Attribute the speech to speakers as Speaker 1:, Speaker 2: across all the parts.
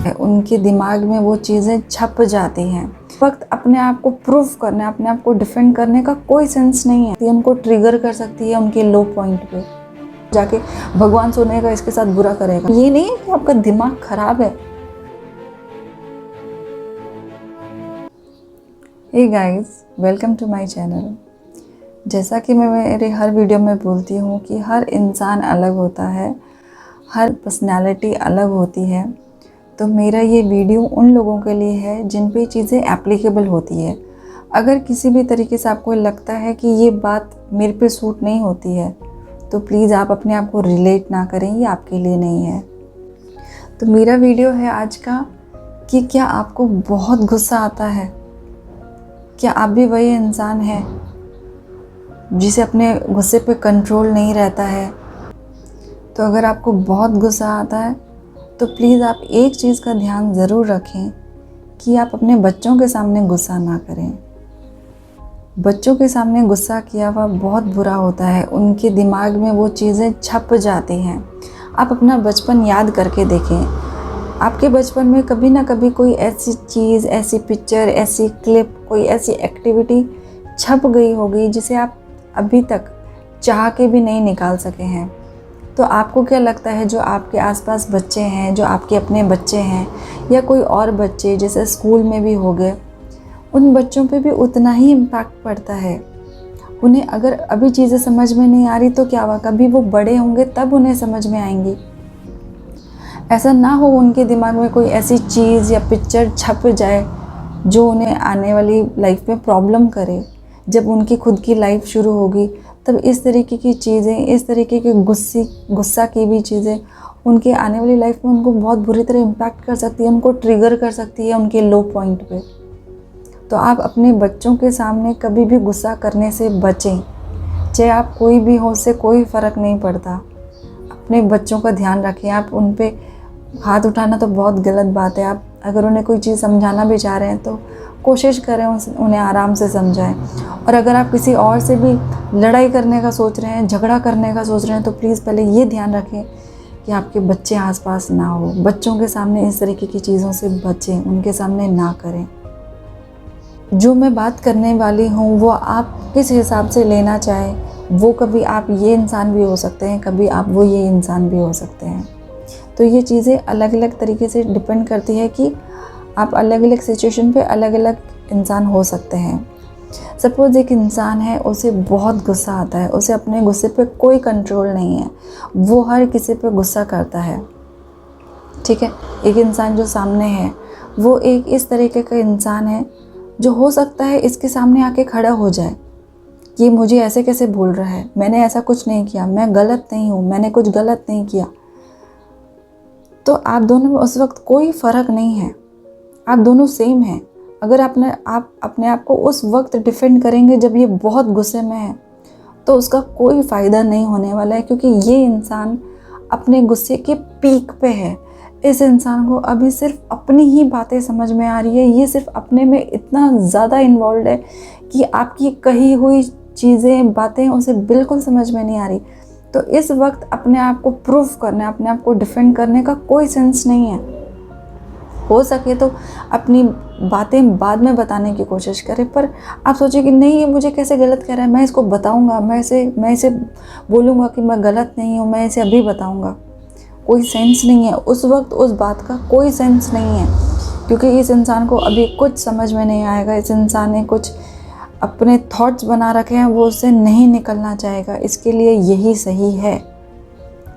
Speaker 1: उनके दिमाग में वो चीज़ें छप जाती हैं। वक्त अपने आप को प्रूव करने, अपने आप को डिफेंड करने का कोई सेंस नहीं है। उनको ट्रिगर कर सकती है उनके लो पॉइंट पे जाके भगवान सुनेगा, इसके साथ बुरा करेगा। ये नहीं है कि आपका दिमाग खराब है। Hey guys, welcome to my channel. जैसा कि मैं मेरे हर वीडियो में बोलती हूँ कि हर इंसान अलग होता है, हर पर्सनालिटी अलग होती है। तो मेरा ये वीडियो उन लोगों के लिए है जिन पे चीज़ें एप्लीकेबल होती है। अगर किसी भी तरीके से आपको लगता है कि ये बात मेरे पे सूट नहीं होती है तो प्लीज़ आप अपने आप को रिलेट ना करें, ये आपके लिए नहीं है। तो मेरा वीडियो है आज का कि क्या आपको बहुत गुस्सा आता है? क्या आप भी वही इंसान हैं जिसे अपने गुस्से पे कंट्रोल नहीं रहता है? तो अगर आपको बहुत गुस्सा आता है तो प्लीज़ आप एक चीज़ का ध्यान ज़रूर रखें कि आप अपने बच्चों के सामने गुस्सा ना करें। बच्चों के सामने गुस्सा किया हुआ बहुत बुरा होता है, उनके दिमाग में वो चीज़ें छप जाती हैं। आप अपना बचपन याद करके देखें। आपके बचपन में कभी ना कभी कोई ऐसी चीज़, ऐसी पिक्चर, ऐसी क्लिप, कोई ऐसी एक्टिविटी छप गई होगी जिसे आप अभी तक चाह के भी नहीं निकाल सके हैं। तो आपको क्या लगता है, जो आपके आसपास बच्चे हैं, जो आपके अपने बच्चे हैं या कोई और बच्चे जैसे स्कूल में भी हो गए, उन बच्चों पे भी उतना ही इम्पैक्ट पड़ता है। उन्हें अगर अभी चीज़ें समझ में नहीं आ रही तो क्या हुआ, कभी वो बड़े होंगे तब उन्हें समझ में आएंगी। ऐसा ना हो उनके दिमाग में कोई ऐसी चीज़ या पिक्चर छप जाए जो उन्हें आने वाली लाइफ में प्रॉब्लम करे। जब उनकी खुद की लाइफ शुरू होगी तब इस तरीके की चीज़ें, इस तरीके के गुस्सा की भी चीज़ें उनके आने वाली लाइफ में उनको बहुत बुरी तरह इम्पैक्ट कर सकती है, उनको ट्रिगर कर सकती है उनके लो पॉइंट पे। तो आप अपने बच्चों के सामने कभी भी गुस्सा करने से बचें। चाहे आप कोई भी हो, उससे कोई फ़र्क नहीं पड़ता। अपने बच्चों का ध्यान रखें। आप उन पे हाथ उठाना तो बहुत गलत बात है। आप अगर उन्हें कोई चीज़ समझाना भी चाह रहे हैं तो कोशिश करें उन्हें आराम से समझाएं। और अगर आप किसी और से भी लड़ाई करने का सोच रहे हैं, झगड़ा करने का सोच रहे हैं, तो प्लीज़ पहले ये ध्यान रखें कि आपके बच्चे आसपास ना हो। बच्चों के सामने इस तरीके की चीज़ों से बचें, उनके सामने ना करें। जो मैं बात करने वाली हूँ वो आप किस हिसाब से लेना चाहें, वो कभी आप ये इंसान भी हो सकते हैं, कभी आप वो ये इंसान भी हो सकते हैं। तो ये चीज़ें अलग अलग तरीके से डिपेंड करती है कि आप अलग अलग सिचुएशन पे अलग अलग इंसान हो सकते हैं। सपोज़ एक इंसान है, उसे बहुत गुस्सा आता है, उसे अपने गुस्से पे कोई कंट्रोल नहीं है, वो हर किसी पे गुस्सा करता है, ठीक है। एक इंसान जो सामने है वो एक इस तरीके का इंसान है जो हो सकता है इसके सामने आके खड़ा हो जाए कि मुझे ऐसे कैसे बोल रहा है, मैंने ऐसा कुछ नहीं किया, मैं गलत नहीं हूँ, मैंने कुछ गलत नहीं किया। तो आप दोनों में उस वक्त कोई फ़र्क नहीं है, आप दोनों सेम हैं। अगर आप अपने आप को उस वक्त डिफेंड करेंगे जब ये बहुत गुस्से में है तो उसका कोई फ़ायदा नहीं होने वाला है, क्योंकि ये इंसान अपने गुस्से के पीक पे है। इस इंसान को अभी सिर्फ अपनी ही बातें समझ में आ रही है, ये सिर्फ अपने में इतना ज़्यादा इन्वॉल्व है कि आपकी कही हुई चीज़ें, बातें उसे बिल्कुल समझ में नहीं आ रही। तो इस वक्त अपने आप को प्रूव करने, अपने आप को डिफेंड करने का कोई सेंस नहीं है। हो सके तो अपनी बातें बाद में बताने की कोशिश करें, पर आप सोचिए कि नहीं, ये मुझे कैसे गलत कह रहा है, मैं इसको बताऊंगा, मैं इसे बोलूँगा कि मैं गलत नहीं हूँ, मैं इसे अभी बताऊंगा। कोई सेंस नहीं है उस वक्त, उस बात का कोई सेंस नहीं है, क्योंकि इस इंसान को अभी कुछ समझ में नहीं आएगा। इस इंसान ने कुछ अपने थॉट्स बना रखे हैं, वो उससे नहीं निकलना चाहेगा, इसके लिए यही सही है।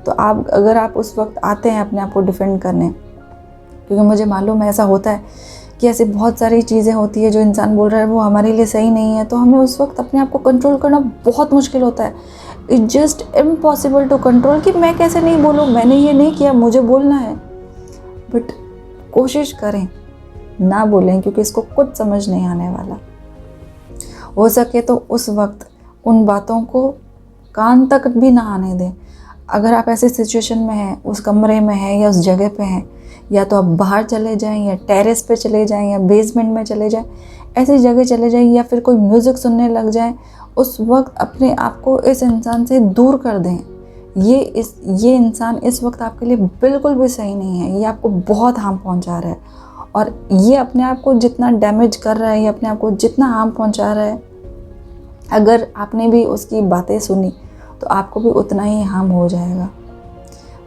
Speaker 1: तो अगर आप उस वक्त आते हैं अपने आप को डिफेंड करने, क्योंकि मुझे मालूम है ऐसा होता है कि ऐसी बहुत सारी चीज़ें होती है जो इंसान बोल रहा है वो हमारे लिए सही नहीं है, तो हमें उस वक्त अपने आप को कंट्रोल करना बहुत मुश्किल होता है। It's just impossible to control कि मैं कैसे नहीं बोलूँ, मैंने ये नहीं किया, मुझे बोलना है। बट कोशिश करें ना बोलें, क्योंकि इसको कुछ समझ नहीं आने वाला। हो सके तो उस वक्त उन बातों को कान तक भी ना आने दें। अगर आप ऐसी सिचुएशन में हैं, उस कमरे में हैं या उस जगह पे हैं, या तो आप बाहर चले जाएं या टेरेस पे चले जाएं या बेसमेंट में चले जाएं, ऐसी जगह चले जाएं, या फिर कोई म्यूज़िक सुनने लग जाएं। उस वक्त अपने आप को इस इंसान से दूर कर दें। ये इंसान इस वक्त आपके लिए बिल्कुल भी सही नहीं है, ये आपको बहुत हार्म पहुंचा रहा है। और ये अपने आप को जितना डैमेज कर रहा है, ये अपने आप को जितना हार्म पहुंचा रहा है, अगर आपने भी उसकी बातें सुनी तो आपको भी उतना ही हार्म हो जाएगा।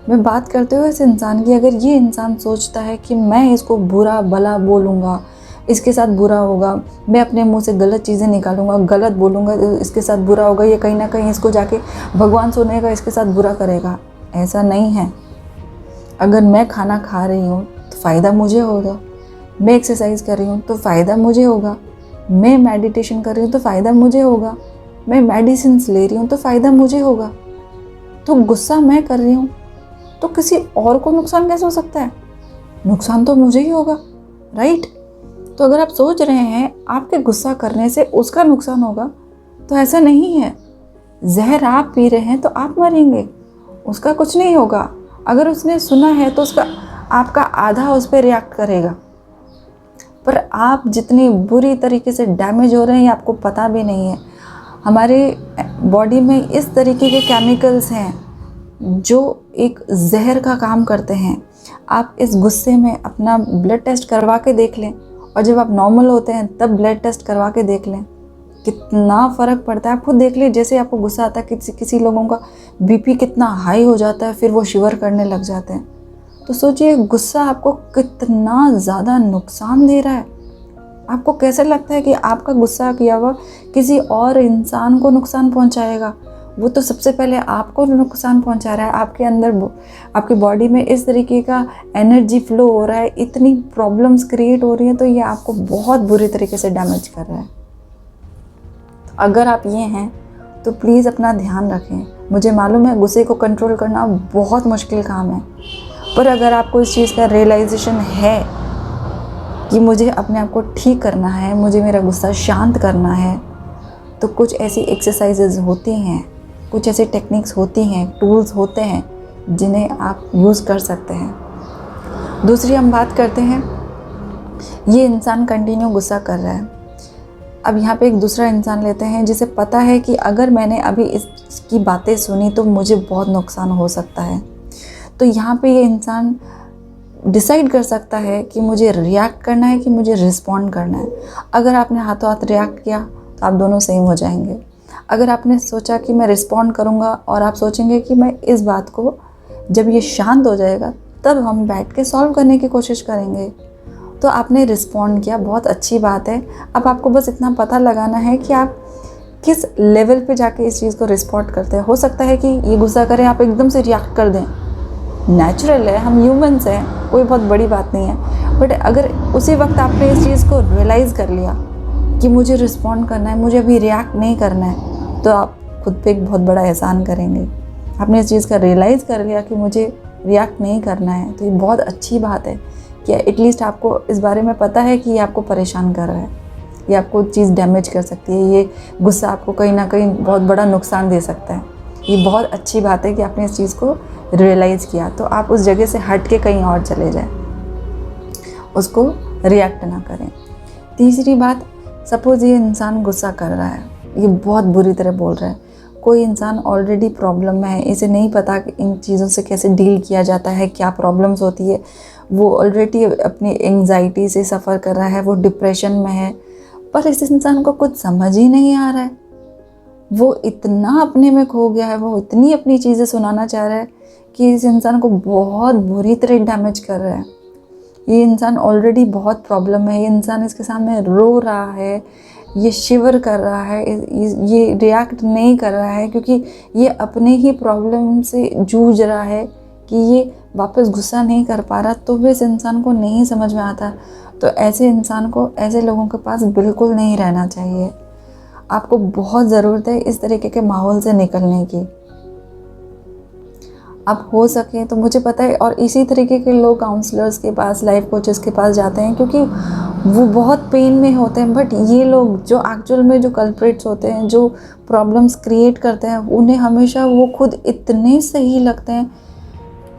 Speaker 1: मैं बात करते हुए इस इंसान की, अगर ये इंसान सोचता है कि मैं इसको बुरा भला बोलूँगा, इसके साथ बुरा होगा, मैं अपने मुंह से गलत चीज़ें निकालूंगा, गलत बोलूँगा, इसके साथ बुरा होगा, ये कहीं ना कहीं इसको जाके भगवान सुनेगा, इसके साथ बुरा करेगा, ऐसा नहीं है। अगर मैं खाना खा रही हूँ तो फ़ायदा मुझे होगा, मैं एक्सरसाइज कर रही हूँ तो फ़ायदा मुझे होगा, मैं मेडिटेशन कर रही हूँ तो फ़ायदा मुझे होगा, मैं मेडिसिन ले रही हूँ तो फ़ायदा मुझे होगा। तो गुस्सा मैं कर रही हूँ तो किसी और को नुकसान कैसे हो सकता है? नुकसान तो मुझे ही होगा, राइट? तो अगर आप सोच रहे हैं आपके गुस्सा करने से उसका नुकसान होगा, तो ऐसा नहीं है। जहर आप पी रहे हैं तो आप मरेंगे, उसका कुछ नहीं होगा। अगर उसने सुना है तो उसका आपका आधा उस पर रिएक्ट करेगा, पर आप जितनी बुरी तरीके से डैमेज हो रहे हैं आपको पता भी नहीं है। हमारे बॉडी में इस तरीके के केमिकल्स हैं जो एक जहर का काम करते हैं। आप इस गुस्से में अपना ब्लड टेस्ट करवा के देख लें, और जब आप नॉर्मल होते हैं तब ब्लड टेस्ट करवा के देख लें, कितना फ़र्क पड़ता है। आप खुद देख लें, जैसे आपको गुस्सा आता है, किसी लोगों का बीपी कितना हाई हो जाता है, फिर वो शिवर करने लग जाते हैं। तो सोचिए गुस्सा आपको कितना ज़्यादा नुकसान दे रहा है। आपको कैसे लगता है कि आपका गुस्सा किया हुआ किसी और इंसान को नुकसान पहुंचाएगा? वो तो सबसे पहले आपको नुकसान पहुंचा रहा है। आपके अंदर, आपकी बॉडी में इस तरीके का एनर्जी फ्लो हो रहा है, इतनी प्रॉब्लम्स क्रिएट हो रही हैं, तो ये आपको बहुत बुरी तरीके से डैमेज कर रहा है। तो अगर आप ये हैं तो प्लीज़ अपना ध्यान रखें। मुझे मालूम है गुस्से को कंट्रोल करना बहुत मुश्किल काम है, पर अगर आपको इस चीज़ का रियलाइजेशन है कि मुझे अपने आप को ठीक करना है, मुझे मेरा गुस्सा शांत करना है, तो कुछ ऐसी एक्सरसाइजेज होती हैं, कुछ ऐसी टेक्निक्स होती हैं, टूल्स होते हैं जिन्हें आप यूज़ कर सकते हैं। दूसरी हम बात करते हैं, ये इंसान कंटिन्यू गुस्सा कर रहा है। अब यहाँ पे एक दूसरा इंसान लेते हैं जिसे पता है कि अगर मैंने अभी इसकी बातें सुनी तो मुझे बहुत नुकसान हो सकता है। तो यहाँ पे ये इंसान डिसाइड कर सकता है कि मुझे रिएक्ट करना है कि मुझे रिस्पॉन्ड करना है। अगर आपने हाथों हाथ रिएक्ट किया तो आप दोनों सेम हो जाएंगे। अगर आपने सोचा कि मैं रिस्पॉन्ड करूँगा और आप सोचेंगे कि मैं इस बात को, जब ये शांत हो जाएगा तब हम बैठ के सॉल्व करने की कोशिश करेंगे, तो आपने रिस्पॉन्ड किया, बहुत अच्छी बात है। अब आपको बस इतना पता लगाना है कि आप किस लेवल पे जाके इस चीज़ को रिस्पॉन्ड करते हैं। हो सकता है कि ये गुस्सा करें, आप एकदम से रिएक्ट कर दें, नेचुरल है, हम ह्यूमंस हैं, कोई बहुत बड़ी बात नहीं है। बट अगर उसी वक्त आपने इस चीज़ को रियलाइज़ कर लिया कि मुझे रिस्पॉन्ड करना है, मुझे अभी रिएक्ट नहीं करना है, तो आप खुद पे एक बहुत बड़ा एहसान करेंगे। आपने इस चीज़ का रियलाइज़ कर लिया कि मुझे रिएक्ट नहीं करना है, तो ये बहुत अच्छी बात है कि एटलीस्ट आपको इस बारे में पता है कि ये आपको परेशान कर रहा है, ये आपको चीज़ डैमेज कर सकती है, ये गुस्सा आपको कहीं ना कहीं बहुत बड़ा नुकसान दे सकता है। ये बहुत अच्छी बात है कि आपने इस चीज़ को रियलाइज़ किया, तो आप उस जगह से हट के कहीं और चले जाएं, उसको रिएक्ट ना करें। तीसरी बात, सपोज़ ये इंसान गुस्सा कर रहा है, ये बहुत बुरी तरह बोल रहा है, कोई इंसान ऑलरेडी प्रॉब्लम में है, इसे नहीं पता कि इन चीज़ों से कैसे डील किया जाता है, क्या प्रॉब्लम्स होती है, वो ऑलरेडी अपनी एंग्जाइटी से सफ़र कर रहा है, वो डिप्रेशन में है, पर इस इंसान को कुछ समझ ही नहीं आ रहा है। वो इतना अपने में खो गया है, वो इतनी अपनी चीज़ें सुनाना चाह रहा है कि इस इंसान को बहुत बुरी तरह डैमेज कर रहा है। ये इंसान ऑलरेडी बहुत प्रॉब्लम है, ये इंसान इसके सामने रो रहा है, ये शिवर कर रहा है, ये रिएक्ट नहीं कर रहा है क्योंकि ये अपने ही प्रॉब्लम से जूझ रहा है कि ये वापस गुस्सा नहीं कर पा रहा, तो भी इस इंसान को नहीं समझ में आता। तो ऐसे इंसान को, ऐसे लोगों के पास बिल्कुल नहीं रहना चाहिए। आपको बहुत ज़रूरत है इस तरीके के माहौल से निकलने की। आप हो सके तो, मुझे पता है, और इसी तरीके के लोग काउंसलर्स के पास, लाइफ कोचेस के पास जाते हैं क्योंकि वो बहुत पेन में होते हैं। बट ये लोग जो एक्चुअल में जो कल्प्रिट्स होते हैं, जो प्रॉब्लम्स क्रिएट करते हैं, उन्हें हमेशा वो खुद इतने सही लगते हैं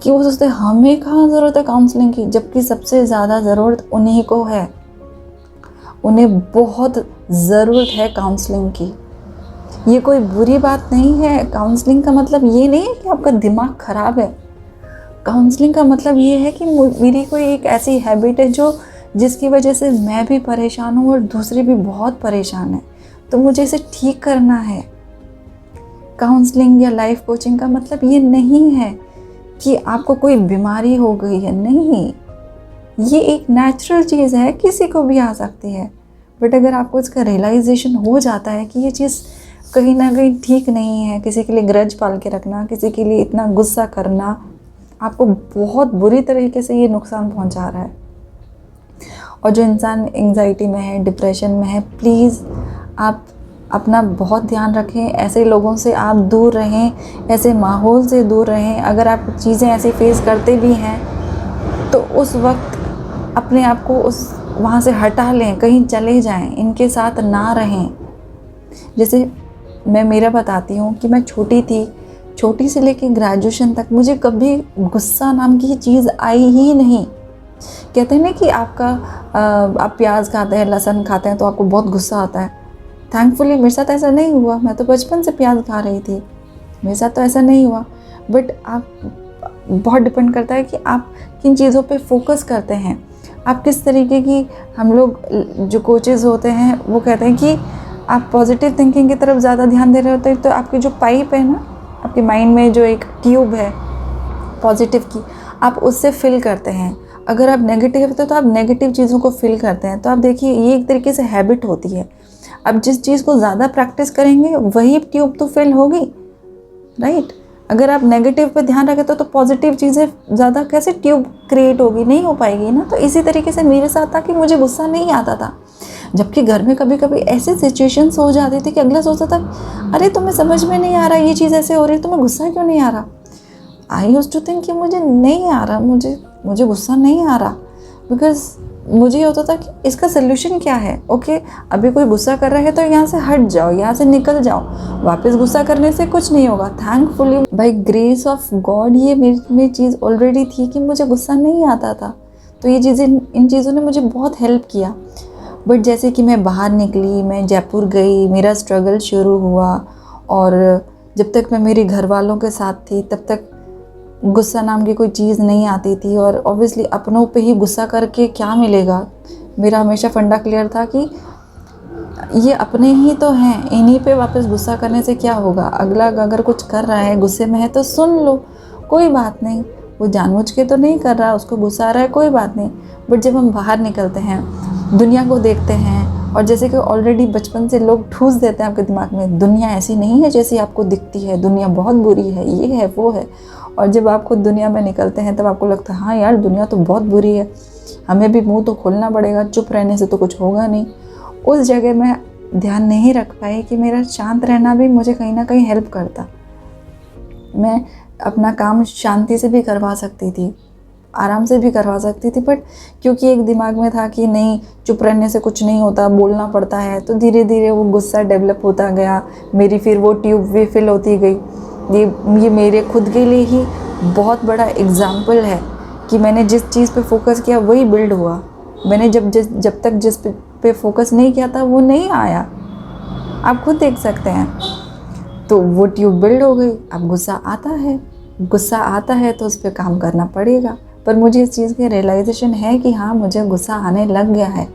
Speaker 1: कि वो सोचते हैं हमें कहाँ ज़रूरत है काउंसलिंग की, जबकि सबसे ज़्यादा ज़रूरत उन्हीं को है। उन्हें बहुत ज़रूरत है काउंसलिंग की। ये कोई बुरी बात नहीं है। काउंसलिंग का मतलब ये नहीं है कि आपका दिमाग ख़राब है। काउंसलिंग का मतलब ये है कि मेरी कोई एक ऐसी हैबिट है जो जिसकी वजह से मैं भी परेशान हूँ और दूसरे भी बहुत परेशान हैं, तो मुझे इसे ठीक करना है। काउंसलिंग या लाइफ कोचिंग का मतलब ये नहीं है कि आपको कोई बीमारी हो गई है, नहीं। ये एक नेचुरल चीज़ है, किसी को भी आ सकती है। बट अगर आपको इसका रियलाइजेशन हो जाता है कि ये चीज़ कहीं ना कहीं ठीक नहीं है, किसी के लिए ग्रज पाल के रखना, किसी के लिए इतना गुस्सा करना आपको बहुत बुरी तरीके से ये नुकसान पहुंचा रहा है। और जो इंसान एंजाइटी में है, डिप्रेशन में है, प्लीज़ आप अपना बहुत ध्यान रखें। ऐसे लोगों से आप दूर रहें, ऐसे माहौल से दूर रहें। अगर आप चीज़ें ऐसी फेस करते भी हैं तो उस वक्त अपने आप को उस वहाँ से हटा लें, कहीं चले जाएं, इनके साथ ना रहें। जैसे मैं मेरा बताती हूँ कि मैं छोटी थी, छोटी से लेकर ग्रेजुएशन तक मुझे कभी गुस्सा नाम की चीज़ आई ही नहीं। कहते हैं ना कि आप प्याज खाते हैं, लहसुन खाते हैं तो आपको बहुत गुस्सा आता है। थैंकफुली मेरे साथ ऐसा नहीं हुआ। मैं तो बचपन से प्याज खा रही थी, मेरे साथ तो ऐसा नहीं हुआ। बट आप बहुत डिपेंड करता है कि आप किन चीज़ों पे फोकस करते हैं, आप किस तरीके की। हम लोग जो कोचेज़ होते हैं वो कहते हैं कि आप पॉजिटिव थिंकिंग की तरफ ज़्यादा ध्यान दे रहे होते हैं, तो आपकी जो पाइप है ना, आपके माइंड में जो एक ट्यूब है पॉजिटिव की, आप उससे फिल करते हैं। अगर आप नेगेटिव थे तो आप नेगेटिव चीज़ों को फिल करते हैं। तो आप देखिए, ये एक तरीके से हैबिट होती है। अब जिस चीज़ को ज़्यादा प्रैक्टिस करेंगे वही ट्यूब तो फिल होगी, राइट। अगर आप नेगेटिव पे ध्यान रखें तो पॉजिटिव चीज़ें ज़्यादा कैसे ट्यूब क्रिएट होगी, नहीं हो पाएगी ना। तो इसी तरीके से मेरे साथ था कि मुझे गुस्सा नहीं आता था, जबकि घर में कभी कभी ऐसे सिचुएशंस हो जाती थी कि अगला सोचता था, अरे तुम्हें समझ में नहीं आ रहा, ये चीज़ ऐसे हो रही है, तुम्हें गुस्सा क्यों नहीं आ रहा। आई यूज्ड टू थिंक कि मुझे नहीं आ रहा, मुझे गुस्सा नहीं आ रहा, बिकॉज मुझे ये होता था कि इसका सल्यूशन क्या है। ओके, अभी कोई गुस्सा कर रहा है तो यहाँ से हट जाओ, यहाँ से निकल जाओ, वापस गुस्सा करने से कुछ नहीं होगा। Thankfully by grace of God ये मेरे में चीज़ ऑलरेडी थी कि मुझे गुस्सा नहीं आता था। तो ये चीज़ें, इन चीज़ों ने मुझे बहुत हेल्प किया। बट जैसे कि मैं बाहर निकली, मैं जयपुर गई, मेरा स्ट्रगल शुरू हुआ, और जब तक मैं मेरे घर वालों के साथ थी तब तक गुस्सा नाम की कोई चीज़ नहीं आती थी। और ऑब्वियसली अपनों पे ही गुस्सा करके क्या मिलेगा। मेरा हमेशा फंडा क्लियर था कि ये अपने ही तो हैं, इन्हीं पे वापस गुस्सा करने से क्या होगा। अगला अगर कुछ कर रहा है, गुस्से में है, तो सुन लो, कोई बात नहीं, वो जानबूझ के तो नहीं कर रहा, उसको गुस्सा आ रहा है, कोई बात नहीं। बट जब हम बाहर निकलते हैं, दुनिया को देखते हैं, और जैसे कि ऑलरेडी बचपन से लोग ठूस देते हैं आपके दिमाग में, दुनिया ऐसी नहीं है जैसी आपको दिखती है, दुनिया बहुत बुरी है, ये है वो है। और जब आप खुद दुनिया में निकलते हैं तब आपको लगता है, हाँ यार दुनिया तो बहुत बुरी है, हमें भी मुंह तो खोलना पड़ेगा, चुप रहने से तो कुछ होगा नहीं। उस जगह मैं ध्यान नहीं रख पाई कि मेरा शांत रहना भी मुझे कहीं ना कहीं हेल्प करता। मैं अपना काम शांति से भी करवा सकती थी, आराम से भी करवा सकती थी, बट क्योंकि एक दिमाग में था कि नहीं, चुप रहने से कुछ नहीं होता, बोलना पड़ता है, तो धीरे धीरे वो गुस्सा डेवलप होता गया। मेरी फिर वो ट्यूब भी फिल होती गई। ये मेरे खुद के लिए ही बहुत बड़ा एग्जाम्पल है कि मैंने जिस चीज़ पे फोकस किया वही बिल्ड हुआ। मैंने जब तक जिस पे फोकस नहीं किया था वो नहीं आया, आप खुद देख सकते हैं। तो वो ट्यूब बिल्ड हो गई। अब गुस्सा आता है तो उस पर काम करना पड़ेगा। पर मुझे इस चीज़ की रियलाइजेशन है कि हाँ, मुझे गुस्सा आने लग गया है।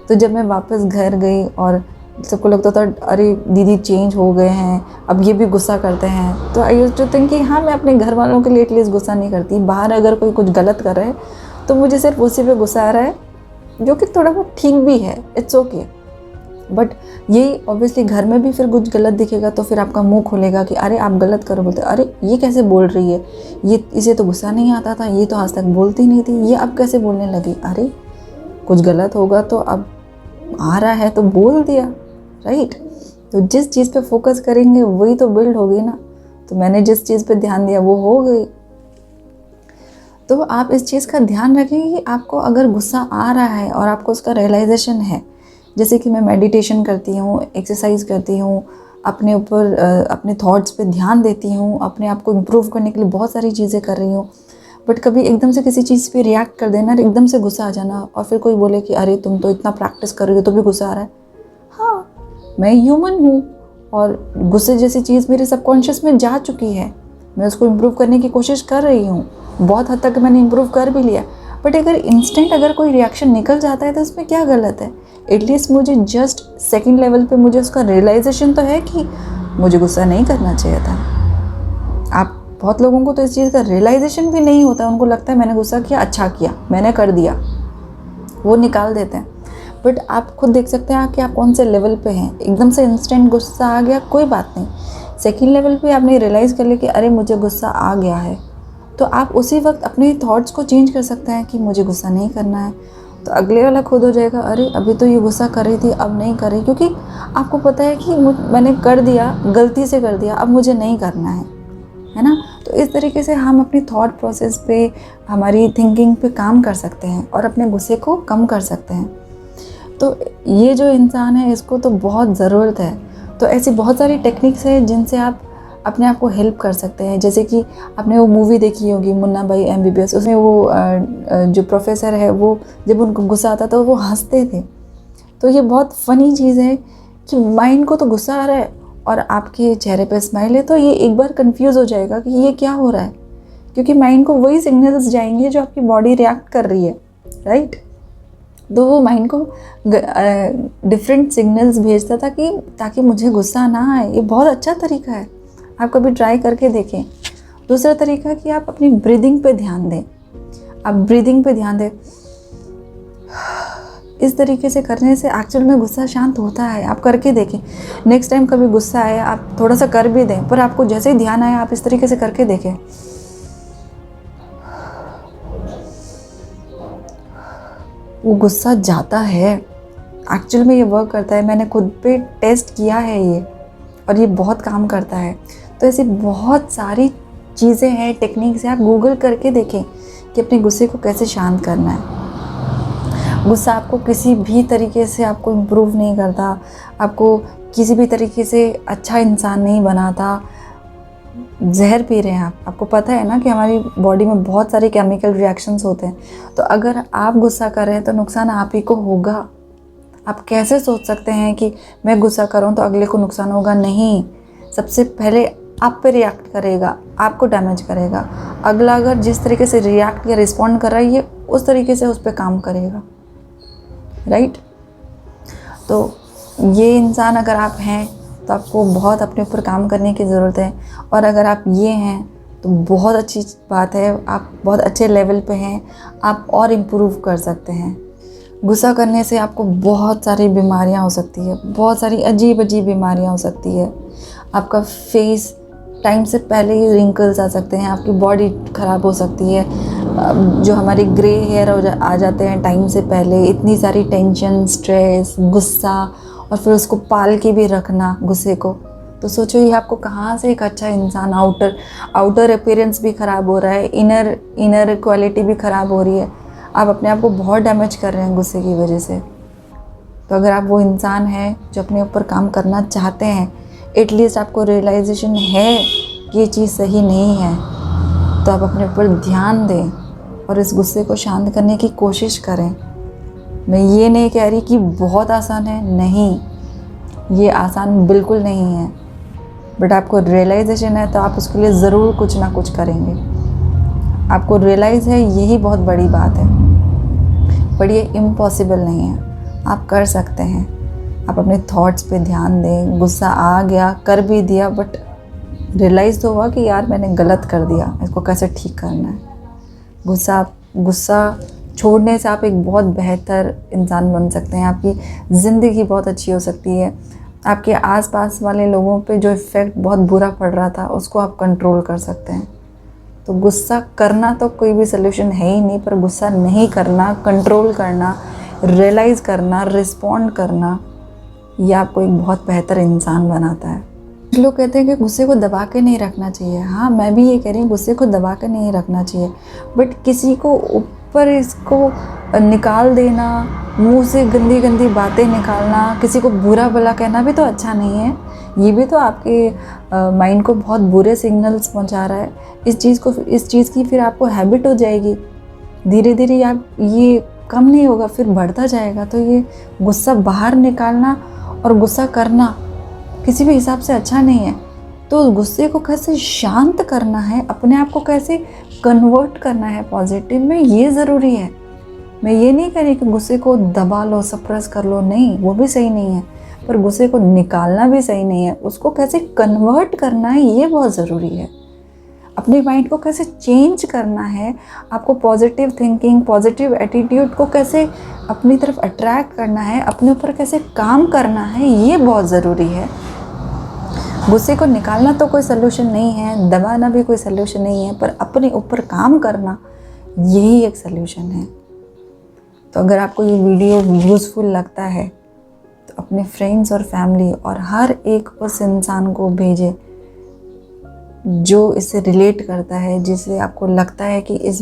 Speaker 1: तो जब मैं वापस घर गई और सबको लगता था अरे दीदी चेंज हो गए हैं, अब ये भी गुस्सा करते हैं, तो आई यूज्ड टू थिंक कि हाँ, मैं अपने घर वालों के लिए एटलीस्ट गुस्सा नहीं करती। बाहर अगर कोई कुछ गलत कर रहा है तो मुझे सिर्फ उसी पे गुस्सा आ रहा है, जो कि थोड़ा बहुत ठीक भी है, इट्स ओके। बट ये ऑब्वियसली घर में भी फिर कुछ गलत दिखेगा तो फिर आपका मुंह खोलेगा कि अरे आप गलत करो, बोलते अरे ये कैसे बोल रही है, ये इसे तो गुस्सा नहीं आता था, ये तो आज तक बोलती नहीं थी, ये अब कैसे बोलने लगी। अरे कुछ गलत होगा तो अब आ रहा है तो बोल दिया, राइट। तो जिस चीज़ पे फोकस करेंगे वही तो बिल्ड होगी ना। तो मैंने जिस चीज़ पे ध्यान दिया वो हो गई। तो आप इस चीज़ का ध्यान रखें कि आपको अगर गुस्सा आ रहा है और आपको उसका रियलाइजेशन है, जैसे कि मैं मेडिटेशन करती हूँ, एक्सरसाइज करती हूँ, अपने ऊपर अपने थॉट्स पे ध्यान देती हूँ, अपने आप को इम्प्रूव करने के लिए बहुत सारी चीज़ें कर रही हूँ। बट कभी एकदम से किसी चीज़ पे रिएक्ट कर देना, एकदम से गुस्सा आ जाना, और फिर कोई बोले कि अरे तुम तो इतना प्रैक्टिस कर रही हो तो भी गुस्सा आ रहा है। हाँ, मैं ह्यूमन हूँ, और गुस्से जैसी चीज़ मेरे सबकॉन्शियस में जा चुकी है, मैं उसको इम्प्रूव करने की कोशिश कर रही हूँ, बहुत हद तक मैंने इम्प्रूव कर भी लिया। बट अगर इंस्टेंट अगर कोई रिएक्शन निकल जाता है तो उसमें क्या गलत है? एटलीस्ट मुझे जस्ट सेकंड लेवल पे मुझे उसका रियलाइजेशन तो है कि मुझे गुस्सा नहीं करना चाहिए था। आप बहुत लोगों को तो इस चीज़ का रियलाइजेशन भी नहीं होता, उनको लगता है मैंने गुस्सा किया, अच्छा किया, मैंने कर दिया, वो निकाल देते हैं। बट आप खुद देख सकते हैं कि आप कौन से लेवल पे हैं। एकदम से इंस्टेंट गुस्सा आ गया, कोई बात नहीं, सेकंड लेवल पे आपने रियलाइज़ कर लिया कि अरे मुझे गुस्सा आ गया है, तो आप उसी वक्त अपने थॉट्स को चेंज कर सकते हैं कि मुझे गुस्सा नहीं करना है। तो अगले वाला खुद हो जाएगा, अरे अभी तो ये गुस्सा कर रही थी, अब नहीं कर रही, क्योंकि आपको पता है कि मैंने कर दिया, गलती से कर दिया, अब मुझे नहीं करना है ना। तो इस तरीके से हम अपनी थॉट प्रोसेस पे, हमारी थिंकिंग पे काम कर सकते हैं और अपने गुस्से को कम कर सकते हैं। तो ये जो इंसान है इसको तो बहुत ज़रूरत है। तो ऐसी बहुत सारी टेक्निक्स हैं जिनसे आप अपने आप को हेल्प कर सकते हैं। जैसे कि आपने वो मूवी देखी होगी मुन्ना भाई MBBS, उसमें वो जो प्रोफेसर है वो जब उनको गुस्सा आता तो वो हंसते थे। तो ये बहुत फ़नी चीज़ है कि माइंड को तो गुस्सा आ रहा है और आपके चेहरे पे स्माइल है, तो ये एक बार कंफ्यूज हो जाएगा कि ये क्या हो रहा है, क्योंकि माइंड को वही सिग्नल्स जाएंगे जो आपकी बॉडी रिएक्ट कर रही है, राइट। तो वो माइंड को डिफरेंट सिग्नल्स भेजता था कि ताकि मुझे गुस्सा ना आए। ये बहुत अच्छा तरीका है, आप कभी ट्राई करके देखें। दूसरा तरीका कि आप अपनी ब्रीदिंग पे ध्यान दें। आप ब्रीदिंग पे ध्यान दें, इस तरीके से करने से एक्चुअल में गुस्सा शांत होता है। आप करके देखें, नेक्स्ट टाइम कभी गुस्सा आए आप थोड़ा सा कर भी दें, पर आपको जैसे ही ध्यान आए आप इस तरीके से करके देखें। वो गुस्सा जाता है, एक्चुअल में ये वर्क करता है। मैंने खुद पे टेस्ट किया है ये, और ये बहुत काम करता है। तो ऐसी बहुत सारी चीज़ें हैं, टेक्निक्स हैं, आप गूगल करके देखें कि अपने गुस्से को कैसे शांत करना है। गुस्सा आपको किसी भी तरीके से आपको इम्प्रूव नहीं करता, आपको किसी भी तरीके से अच्छा इंसान नहीं बनाता। जहर पी रहे हैं आप, आपको पता है ना कि हमारी बॉडी में बहुत सारे केमिकल रिएक्शंस होते हैं। तो अगर आप गुस्सा कर रहे हैं तो नुकसान आप ही को होगा। आप कैसे सोच सकते हैं कि मैं गुस्सा करूं तो अगले को नुकसान होगा? नहीं, सबसे पहले आप पे रिएक्ट करेगा, आपको डैमेज करेगा। अगला अगर जिस तरीके से रिएक्ट या रिस्पॉन्ड कर रहा है ये उस तरीके से उस पर काम करेगा, राइट। तो ये इंसान अगर आप हैं तो आपको बहुत अपने ऊपर काम करने की ज़रूरत है। और अगर आप ये हैं तो बहुत अच्छी बात है, आप बहुत अच्छे लेवल पे हैं, आप और इम्प्रूव कर सकते हैं। गुस्सा करने से आपको बहुत सारी बीमारियां हो सकती है, बहुत सारी अजीब अजीब बीमारियां हो सकती है। आपका फेस टाइम से पहले ही रिंकल्स आ सकते हैं, आपकी बॉडी ख़राब हो सकती है, जो हमारे ग्रे हेयर आ जाते हैं टाइम से पहले। इतनी सारी टेंशन, स्ट्रेस, गुस्सा, और फिर उसको पाल के भी रखना गुस्से को। तो सोचो ये आपको कहाँ से एक अच्छा इंसान, आउटर अपीयरेंस भी ख़राब हो रहा है, इनर क्वालिटी भी ख़राब हो रही है। आप अपने आप को बहुत डैमेज कर रहे हैं गुस्से की वजह से। तो अगर आप वो इंसान हैं जो अपने ऊपर काम करना चाहते हैं, एटलीस्ट आपको रियलाइजेशन है कि ये चीज़ सही नहीं है, तो आप अपने ऊपर ध्यान दें और इस गुस्से को शांत करने की कोशिश करें। मैं ये नहीं कह रही कि बहुत आसान है, नहीं, ये आसान बिल्कुल नहीं है। बट आपको रियलाइजेशन है तो आप उसके लिए ज़रूर कुछ ना कुछ करेंगे। आपको रियलाइज़ है, यही बहुत बड़ी बात है। बट ये इम्पॉसिबल नहीं है, आप कर सकते हैं। आप अपने थॉट्स पे ध्यान दें। गुस्सा आ गया, कर भी दिया, बट रियलाइज़ तो हुआ कि यार मैंने गलत कर दिया, इसको कैसे ठीक करना है। गुस्सा छोड़ने से आप एक बहुत बेहतर इंसान बन सकते हैं। आपकी ज़िंदगी बहुत अच्छी हो सकती है। आपके आसपास वाले लोगों पे जो इफ़ेक्ट बहुत बुरा पड़ रहा था उसको आप कंट्रोल कर सकते हैं। तो गुस्सा करना तो कोई भी सल्यूशन है ही नहीं, पर गुस्सा नहीं करना, कंट्रोल करना, रियलाइज़ करना, रिस्पॉन्ड करना, ये आपको एक बहुत बेहतर इंसान बनाता है। लोग कहते हैं कि गुस्से को दबा के नहीं रखना चाहिए। हाँ, मैं भी ये कह रही हूँ, गुस्से को दबा के नहीं रखना चाहिए, बट किसी को ऊपर इसको निकाल देना, मुंह से गंदी गंदी बातें निकालना, किसी को बुरा भला कहना भी तो अच्छा नहीं है। ये भी तो आपके माइंड को बहुत बुरे सिग्नल्स पहुंचा रहा है। इस चीज़ की फिर आपको हैबिट हो जाएगी, धीरे धीरे आप ये कम नहीं होगा, फिर बढ़ता जाएगा। तो ये गुस्सा बाहर निकालना और गुस्सा करना किसी भी हिसाब से अच्छा नहीं है। तो उस गुस्से को कैसे शांत करना है, अपने आप को कैसे कन्वर्ट करना है पॉजिटिव में, ये ज़रूरी है। मैं ये नहीं कह रही कि गुस्से को दबा लो, सप्रेस कर लो, नहीं, वो भी सही नहीं है। पर गुस्से को निकालना भी सही नहीं है, उसको कैसे कन्वर्ट करना है ये बहुत ज़रूरी है। अपने माइंड को कैसे चेंज करना है, आपको पॉजिटिव थिंकिंग, पॉजिटिव एटीट्यूड को कैसे अपनी तरफ अट्रैक्ट करना है, अपने ऊपर कैसे काम करना है, ये बहुत ज़रूरी है। गुस्से को निकालना तो कोई सल्यूशन नहीं है, दबाना भी कोई सल्यूशन नहीं है, पर अपने ऊपर काम करना यही एक सल्यूशन है। तो अगर आपको ये वीडियो यूज़फुल लगता है तो अपने फ्रेंड्स और फैमिली और हर एक उस इंसान को भेजें जो इससे रिलेट करता है, जिससे आपको लगता है कि इस